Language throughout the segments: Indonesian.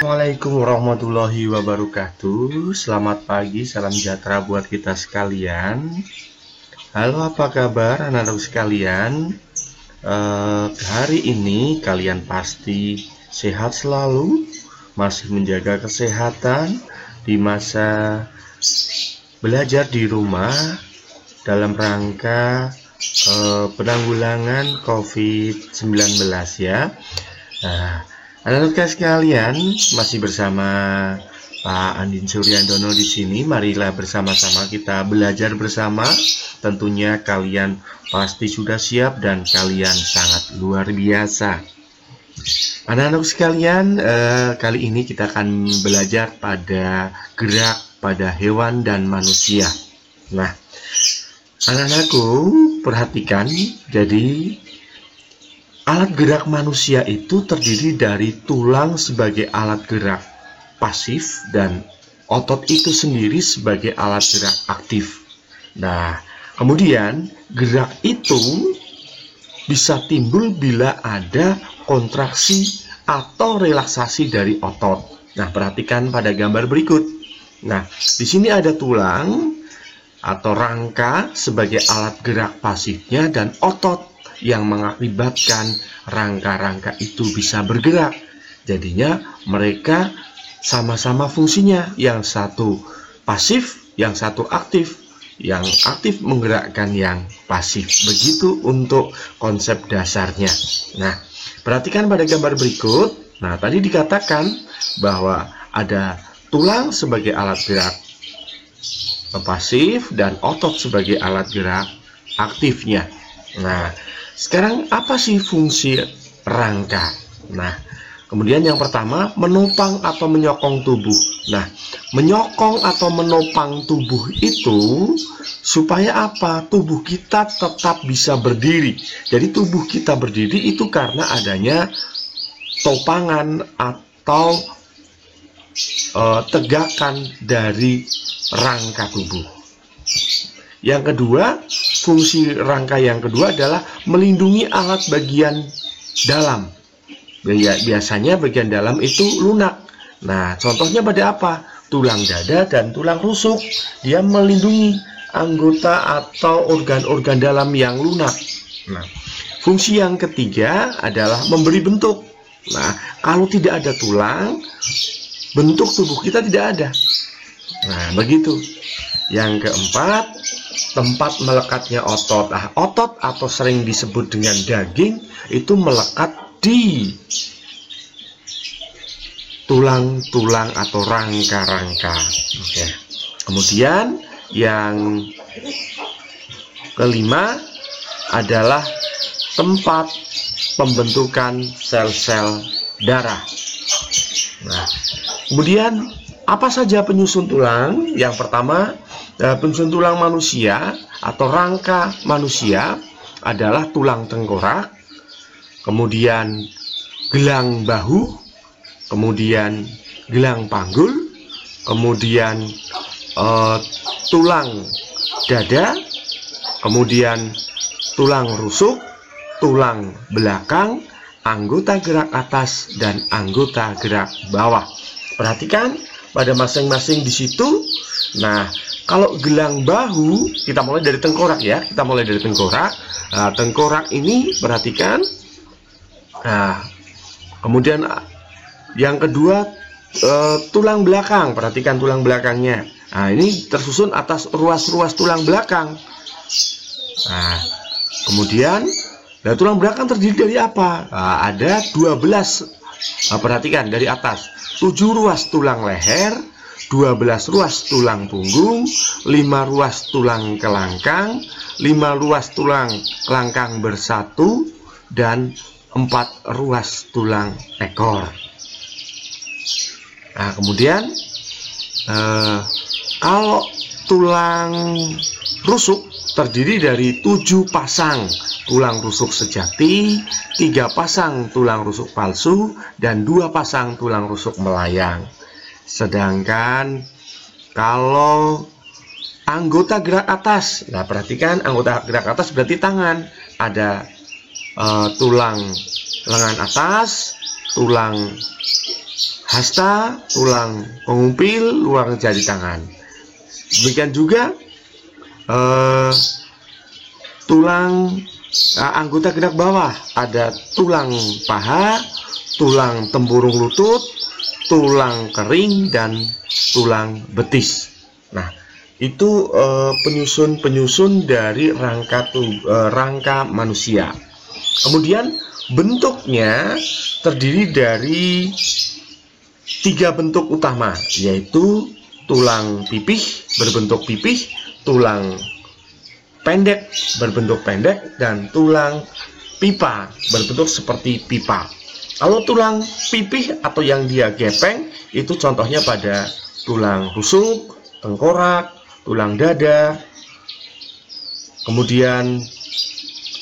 Assalamualaikum warahmatullahi wabarakatuh. Selamat pagi, salam sejahtera buat kita sekalian. Halo, apa kabar anak-anak sekalian? Hari ini kalian pasti sehat selalu, masih menjaga kesehatan di masa belajar di rumah dalam rangka penanggulangan COVID-19 ya. Nah, anak-anak sekalian, masih bersama Pak Andin Suryandono di sini. Marilah bersama-sama kita belajar bersama. Tentunya kalian pasti sudah siap dan kalian sangat luar biasa. Anak-anak sekalian, kali ini kita akan belajar pada gerak pada hewan dan manusia. Nah, anak-anakku perhatikan, jadi alat gerak manusia itu terdiri dari tulang sebagai alat gerak pasif dan otot itu sendiri sebagai alat gerak aktif. Nah, kemudian gerak itu bisa timbul bila ada kontraksi atau relaksasi dari otot. Nah, perhatikan pada gambar berikut. Nah, di sini ada tulang atau rangka sebagai alat gerak pasifnya dan otot yang mengakibatkan rangka-rangka itu bisa bergerak. Jadinya mereka sama-sama fungsinya, yang satu pasif, yang satu aktif. Yang aktif menggerakkan yang pasif. Begitu untuk konsep dasarnya. Nah, perhatikan pada gambar berikut. Nah, tadi dikatakan bahwa ada tulang sebagai alat gerak pasif dan otot sebagai alat gerak aktifnya. Nah, sekarang apa sih fungsi rangka? Nah, kemudian yang pertama, menopang atau menyokong tubuh. Nah, menyokong atau menopang tubuh itu supaya apa? Tubuh kita tetap bisa berdiri. Jadi tubuh kita berdiri itu karena adanya topangan atau tegakan dari rangka tubuh. Yang kedua, fungsi rangka yang kedua adalah melindungi alat bagian dalam. Biasanya bagian dalam itu lunak. Nah, contohnya pada apa? Tulang dada dan tulang rusuk. Dia melindungi anggota atau organ-organ dalam yang lunak. Nah, fungsi yang ketiga adalah memberi bentuk. Nah, kalau tidak ada tulang, bentuk tubuh kita tidak ada. Nah, begitu. Yang keempat, tempat melekatnya otot. Nah, otot atau sering disebut dengan daging itu melekat di tulang-tulang atau rangka-rangka. Oke. Kemudian yang kelima adalah tempat pembentukan sel-sel darah. Nah, kemudian apa saja penyusun tulang? Yang pertama, penyusun tulang manusia atau rangka manusia adalah tulang tengkorak, kemudian gelang bahu, kemudian gelang panggul, kemudian tulang dada, kemudian tulang rusuk, tulang belakang, anggota gerak atas, dan anggota gerak bawah. Perhatikan pada masing-masing di situ. Nah, kalau gelang bahu, kita mulai dari tengkorak ya. Kita mulai dari tengkorak. Nah, tengkorak ini perhatikan. Nah, kemudian yang kedua, tulang belakang. Perhatikan tulang belakangnya. Nah, ini tersusun atas ruas-ruas tulang belakang. Nah, kemudian tulang belakang terdiri dari apa? Nah, ada 12. Perhatikan dari atas. 7 ruas tulang leher, 12 ruas tulang punggung, 5 ruas tulang kelangkang, 5 ruas tulang kelangkang bersatu, dan 4 ruas tulang ekor. Nah, kemudian kalau tulang rusuk terdiri dari 7 pasang tulang rusuk sejati, 3 pasang tulang rusuk palsu, dan 2 pasang tulang rusuk melayang. Sedangkan kalau anggota gerak atas, nah perhatikan anggota gerak atas berarti tangan. Ada tulang lengan atas, tulang hasta, tulang pengumpil, tulang jari tangan. Demikian juga tulang anggota gerak bawah, ada tulang paha, tulang tempurung lutut, tulang kering, dan tulang betis. Nah, itu penyusun dari rangka manusia. Kemudian bentuknya terdiri dari 3 bentuk utama, yaitu tulang pipih berbentuk pipih, tulang pendek berbentuk pendek, dan tulang pipa berbentuk seperti pipa. Kalau tulang pipih atau yang dia gepeng itu contohnya pada tulang rusuk, tengkorak, tulang dada, kemudian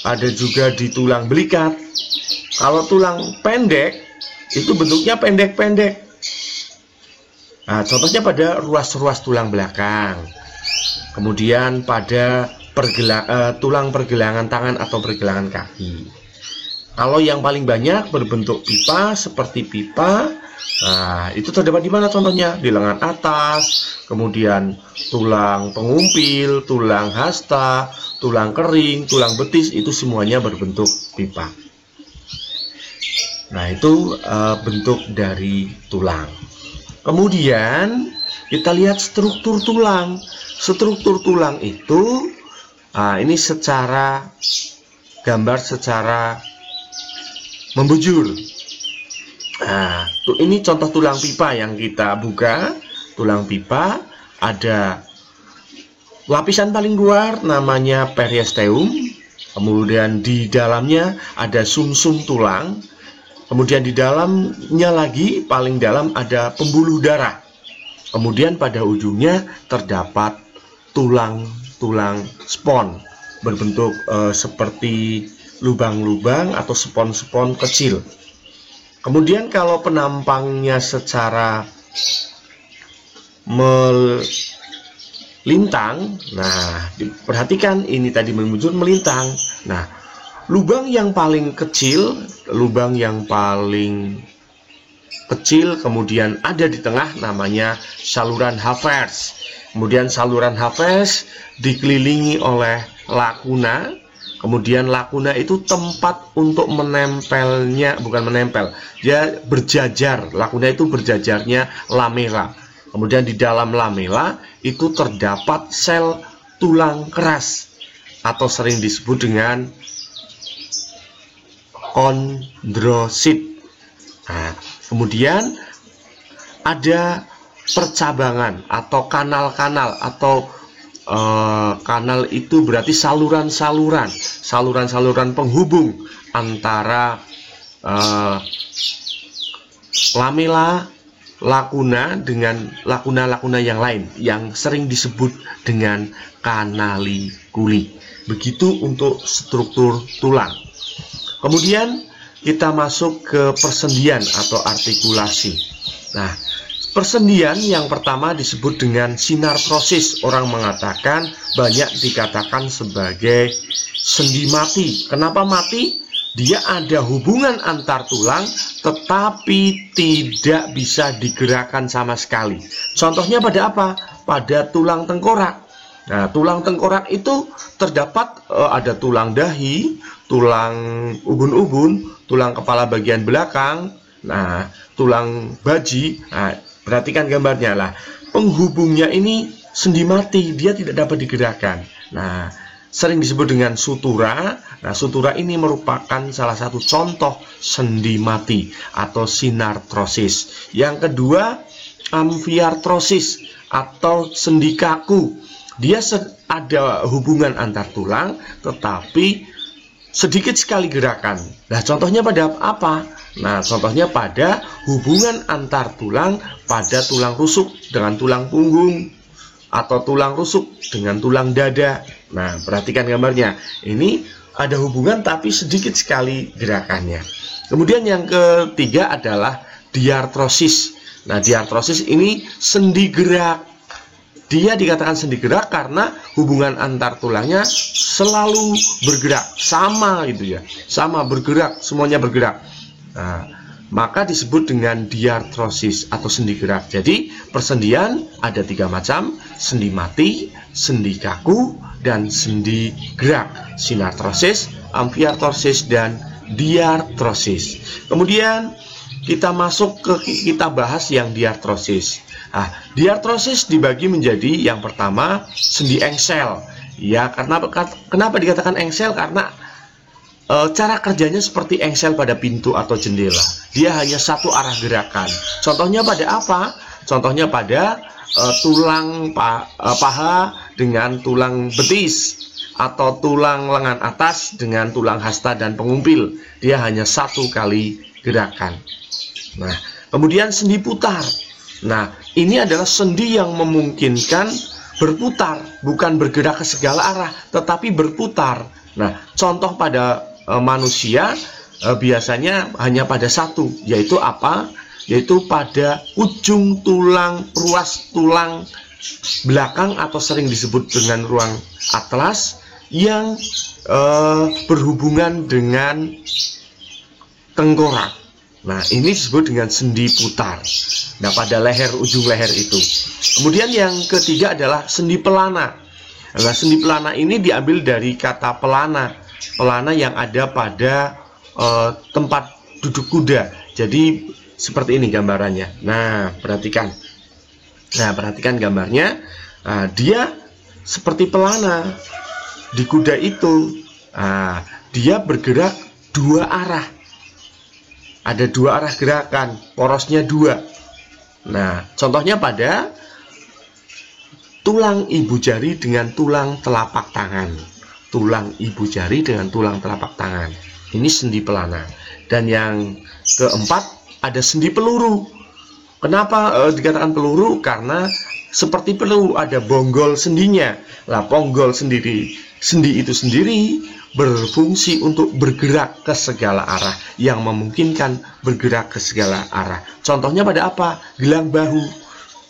ada juga di tulang belikat. Kalau tulang pendek itu bentuknya pendek-pendek. Nah, contohnya pada ruas-ruas tulang belakang. Kemudian pada tulang pergelangan tangan atau pergelangan kaki. Kalau yang paling banyak berbentuk pipa seperti pipa, nah itu terdapat di mana contohnya? Di lengan atas, kemudian tulang pengumpil, tulang hasta, tulang kering, tulang betis, itu semuanya berbentuk pipa. Nah, itu bentuk dari tulang. Kemudian kita lihat struktur tulang. Struktur tulang itu, ini secara gambar secara membujur. Nah, ini contoh tulang pipa yang kita buka. Tulang pipa ada lapisan paling luar namanya periosteum, kemudian di dalamnya ada sumsum tulang, kemudian di dalamnya lagi paling dalam ada pembuluh darah, kemudian pada ujungnya terdapat tulang spons berbentuk seperti lubang-lubang atau spons-spons kecil. Kemudian kalau penampangnya secara melintang, nah perhatikan ini tadi membujur melintang. Nah, lubang yang paling kecil kemudian ada di tengah namanya saluran Havertz. Kemudian saluran Havertz dikelilingi oleh lakuna. Kemudian lakuna itu tempat untuk menempelnya, bukan menempel, dia berjajar. Lakuna itu berjajarnya lamela. Kemudian di dalam lamela itu terdapat sel tulang keras atau sering disebut dengan kondrosit. Nah, kemudian ada percabangan atau kanal-kanal atau kanal itu berarti saluran-saluran penghubung antara lamela, lakuna dengan lakuna-lakuna yang lain yang sering disebut dengan kanalikuli. Begitu untuk struktur tulang. Kemudian kita masuk ke persendian atau artikulasi. Nah, persendian yang pertama disebut dengan sinartrosis. Orang mengatakan, banyak dikatakan sebagai sendi mati. Kenapa mati? Dia ada hubungan antar tulang tetapi tidak bisa digerakkan sama sekali. Contohnya pada apa? Pada tulang tengkorak. Nah, tulang tengkorak itu terdapat ada tulang dahi, tulang ubun-ubun, tulang kepala bagian belakang, nah tulang baji. Nah, perhatikan gambarnya lah. Penghubungnya ini sendi mati, dia tidak dapat digerakkan. Nah, sering disebut dengan sutura. Nah, sutura ini merupakan salah satu contoh sendi mati atau sinartrosis. Yang kedua, amfiartrosis atau sendi kaku. Dia ada hubungan antar tulang tetapi sedikit sekali gerakan. Nah, contohnya pada apa? Nah, contohnya pada hubungan antar tulang pada tulang rusuk dengan tulang punggung atau tulang rusuk dengan tulang dada. Nah, perhatikan gambarnya. Ini ada hubungan tapi sedikit sekali gerakannya. Kemudian yang ketiga adalah diartrosis. Nah, diartrosis ini sendi gerak. Dia dikatakan sendi gerak karena hubungan antar tulangnya selalu bergerak, sama gitu ya, sama bergerak, semuanya bergerak. Nah, maka disebut dengan diartrosis atau sendi gerak. Jadi persendian ada 3 macam: sendi mati, sendi kaku, dan sendi gerak. Sinartrosis, amfiartrosis, dan diartrosis. Kemudian kita bahas yang diartrosis. Nah, diartrosis dibagi menjadi yang pertama sendi engsel. Ya, kenapa dikatakan engsel? Karena cara kerjanya seperti engsel pada pintu atau jendela. Dia hanya satu arah gerakan. Contohnya pada apa? Contohnya pada tulang paha dengan tulang betis, atau tulang lengan atas dengan tulang hasta dan pengumpil. Dia hanya satu kali gerakan. Nah, kemudian sendi putar. Nah, ini adalah sendi yang memungkinkan berputar, bukan bergerak ke segala arah, tetapi berputar. Nah, contoh pada manusia biasanya hanya pada satu, yaitu apa? Yaitu pada ujung tulang, ruas tulang belakang atau sering disebut dengan ruang atlas yang berhubungan dengan tengkorak. Nah, ini disebut dengan sendi putar. Nah, pada leher, ujung leher itu. Kemudian yang ketiga adalah sendi pelana. Nah, sendi pelana ini diambil dari kata pelana. Pelana yang ada pada tempat duduk kuda. Jadi seperti ini gambarannya. Nah, perhatikan. Nah, perhatikan gambarnya. Nah, dia seperti pelana di kuda itu. Nah, dia bergerak 2 arah. Ada 2 arah gerakan, porosnya 2. Nah, contohnya pada tulang ibu jari dengan tulang telapak tangan. Tulang ibu jari dengan tulang telapak tangan. Ini sendi pelana. Dan yang keempat ada sendi peluru. Kenapa dikatakan peluru? Karena seperti peluru ada bonggol sendinya. Lah, bonggol sendi itu sendiri berfungsi untuk bergerak ke segala arah, yang memungkinkan bergerak ke segala arah. Contohnya pada apa? Gelang bahu.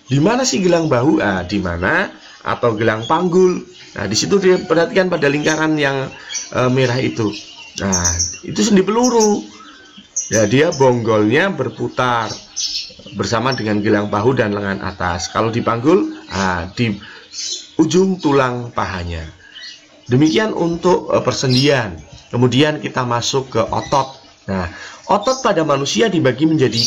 Di mana sih gelang bahu? Di mana? Atau gelang panggul. Nah, di situ dia perhatikan pada lingkaran yang merah itu. Nah, itu sendi peluru. Ya, dia bonggolnya berputar bersama dengan gelang bahu dan lengan atas. Kalau dipanggul, di ujung tulang pahanya. Demikian untuk persendian. Kemudian kita masuk ke otot. Nah, otot pada manusia dibagi menjadi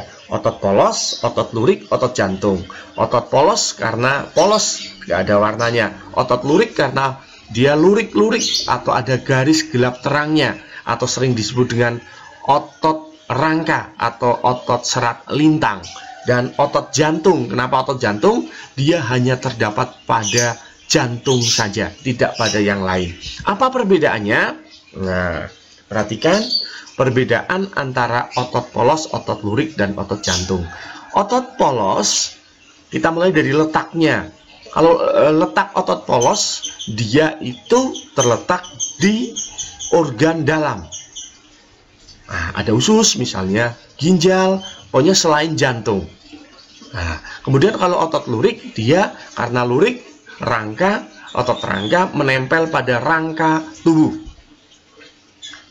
3. Otot polos, otot lurik, otot jantung. Otot polos karena polos, nggak ada warnanya. Otot lurik karena dia lurik-lurik atau ada garis gelap terangnya, atau sering disebut dengan otot rangka atau otot serat lintang. Dan otot jantung, kenapa otot jantung? Dia hanya terdapat pada jantung saja, tidak pada yang lain. Apa perbedaannya? Nah, perhatikan perbedaan antara otot polos, otot lurik, dan otot jantung. Otot polos, kita mulai dari letaknya. Kalau letak otot polos, dia itu terletak di organ dalam. Nah, ada usus misalnya, ginjal, pokoknya selain jantung. Nah, kemudian kalau otot lurik, dia karena lurik, rangka, otot rangka menempel pada rangka tubuh.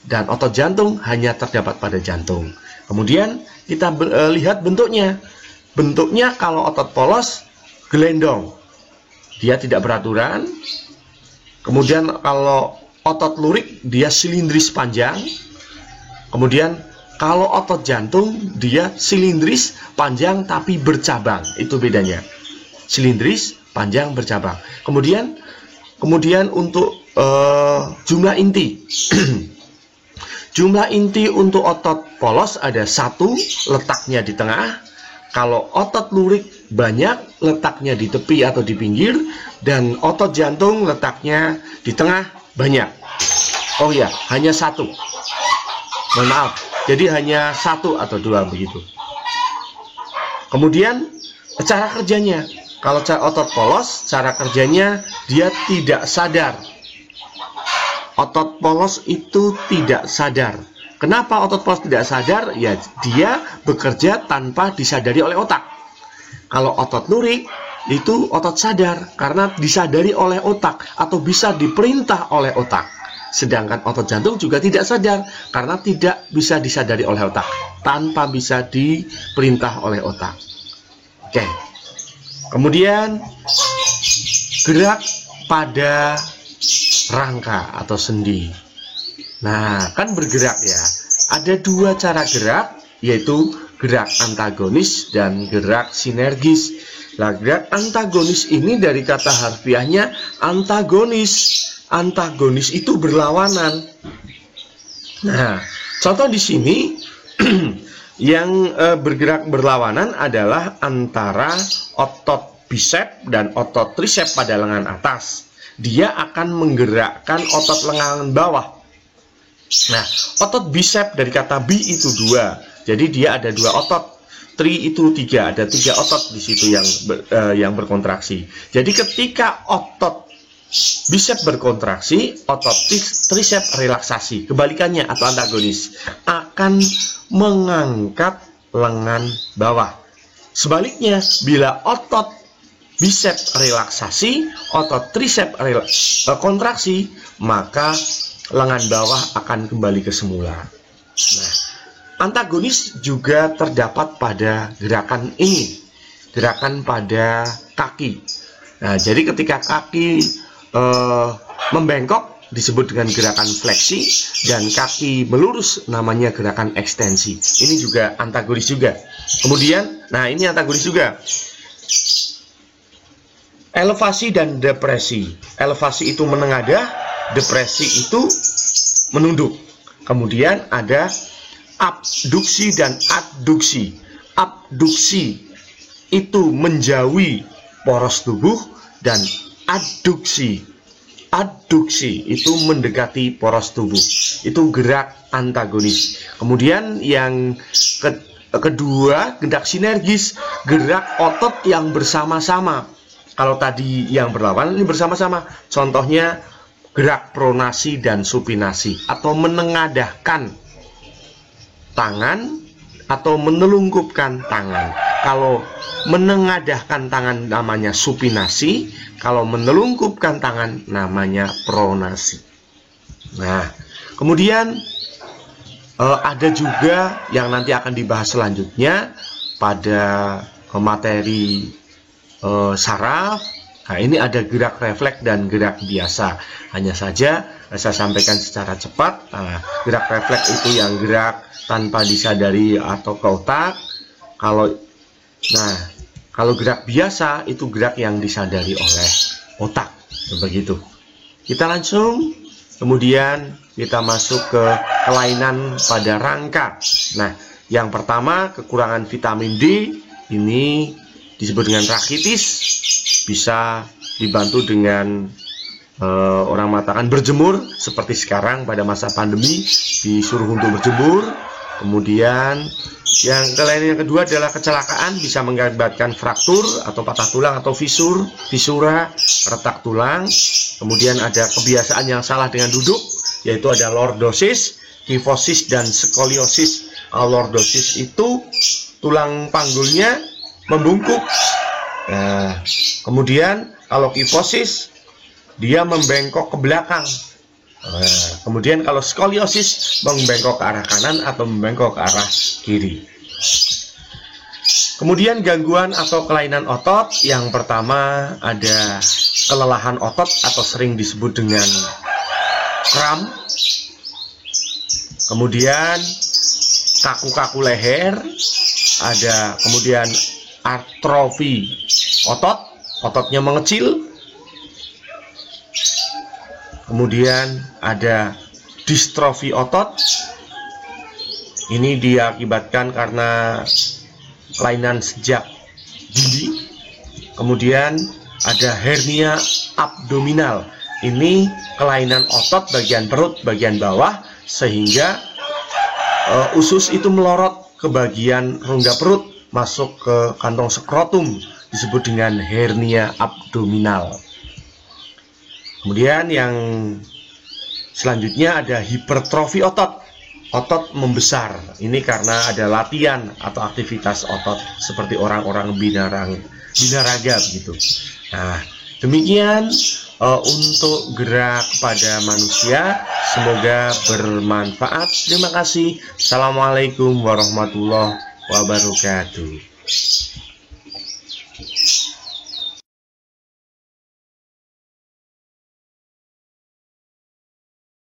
Dan otot jantung hanya terdapat pada jantung. Kemudian kita lihat bentuknya. Bentuknya kalau otot polos, gelendong. Dia tidak beraturan. Kemudian kalau otot lurik, dia silindris panjang. Kemudian kalau otot jantung, dia silindris panjang tapi bercabang. Itu bedanya. Silindris panjang bercabang. Kemudian untuk jumlah inti. Jumlah inti untuk otot polos ada 1, letaknya di tengah. Kalau otot lurik banyak, letaknya di tepi atau di pinggir. Dan otot jantung letaknya di tengah, banyak. Oh ya, hanya 1. Mohon maaf, jadi hanya 1 atau 2 begitu. Kemudian cara kerjanya. Kalau otot polos, cara kerjanya dia tidak sadar. Otot polos itu tidak sadar. Kenapa otot polos tidak sadar? Ya, dia bekerja tanpa disadari oleh otak. Kalau otot lurik, itu otot sadar karena disadari oleh otak atau bisa diperintah oleh otak. Sedangkan otot jantung juga tidak sadar karena tidak bisa disadari oleh otak, tanpa bisa diperintah oleh otak. Oke. Kemudian gerak pada rangka atau sendi. Nah, kan bergerak ya. Ada dua cara gerak, yaitu gerak antagonis dan gerak sinergis. Nah, gerak antagonis ini dari kata harfiahnya antagonis. Antagonis itu berlawanan. Nah, contoh di sini yang bergerak berlawanan adalah antara otot bisep dan otot trisep pada lengan atas. Dia akan menggerakkan otot lengan bawah. Nah, otot bisep dari kata bi itu 2. Jadi dia ada 2 otot. Tri itu 3, ada 3 otot di situ yang berkontraksi. Jadi ketika otot bisep berkontraksi, otot trisep relaksasi. Kebalikannya atau antagonis akan mengangkat lengan bawah. Sebaliknya, bila otot bisep relaksasi, otot trisep kontraksi, maka lengan bawah akan kembali ke semula. Nah, antagonis juga terdapat pada gerakan ini, gerakan pada kaki. Nah, jadi ketika kaki membengkok disebut dengan gerakan fleksi, dan kaki melurus namanya gerakan ekstensi. Ini juga antagonis juga. Kemudian, nah ini antagonis juga. Elevasi dan depresi. Elevasi itu menengadah, depresi itu menunduk. Kemudian ada abduksi dan adduksi. Abduksi itu menjauhi poros tubuh, dan adduksi itu mendekati poros tubuh. Itu gerak antagonis. Kemudian yang kedua, gerak sinergis, gerak otot yang bersama-sama. Kalau tadi yang berlawanan, ini bersama-sama. Contohnya gerak pronasi dan supinasi, atau menengadahkan tangan atau menelungkupkan tangan. Kalau menengadahkan tangan namanya supinasi, kalau menelungkupkan tangan namanya pronasi. Nah, kemudian ada juga yang nanti akan dibahas selanjutnya pada materi saraf. Nah, ini ada gerak refleks dan gerak biasa. Hanya saja saya sampaikan secara cepat. Nah, gerak refleks itu yang gerak tanpa disadari atau ke otak. Kalau gerak biasa itu gerak yang disadari oleh otak. Begitu. Kita langsung, kemudian kita masuk ke kelainan pada rangka. Nah, yang pertama, kekurangan vitamin D. Ini disebut dengan rakitis. Bisa dibantu dengan orang mengatakan berjemur, seperti sekarang pada masa pandemi disuruh untuk berjemur. Kemudian yang kelainan yang kedua adalah kecelakaan, bisa mengakibatkan fraktur atau patah tulang atau fisura, retak tulang. Kemudian ada kebiasaan yang salah dengan duduk, yaitu ada lordosis, kifosis, dan skoliosis. Lordosis itu tulang panggulnya membungkuk. Nah, kemudian kalau kifosis dia membengkok ke belakang. Nah, kemudian kalau skoliosis membengkok ke arah kanan atau membengkok ke arah kiri. Kemudian gangguan atau kelainan otot, yang pertama ada kelelahan otot atau sering disebut dengan kram. Kemudian kaku-kaku leher, ada kemudian atrofi otot, ototnya mengecil. Kemudian ada distrofi otot. Ini diakibatkan karena kelainan sejak dini. Kemudian ada hernia abdominal. Ini kelainan otot bagian perut bagian bawah, sehingga usus itu melorot ke bagian rongga perut masuk ke kantong skrotum, disebut dengan hernia abdominal. Kemudian yang selanjutnya ada hipertrofi otot. Otot membesar. Ini karena ada latihan atau aktivitas otot seperti orang-orang binaraga begitu. Nah, demikian untuk gerak pada manusia. Semoga bermanfaat. Terima kasih. Assalamualaikum warahmatullahi wabarakatuh.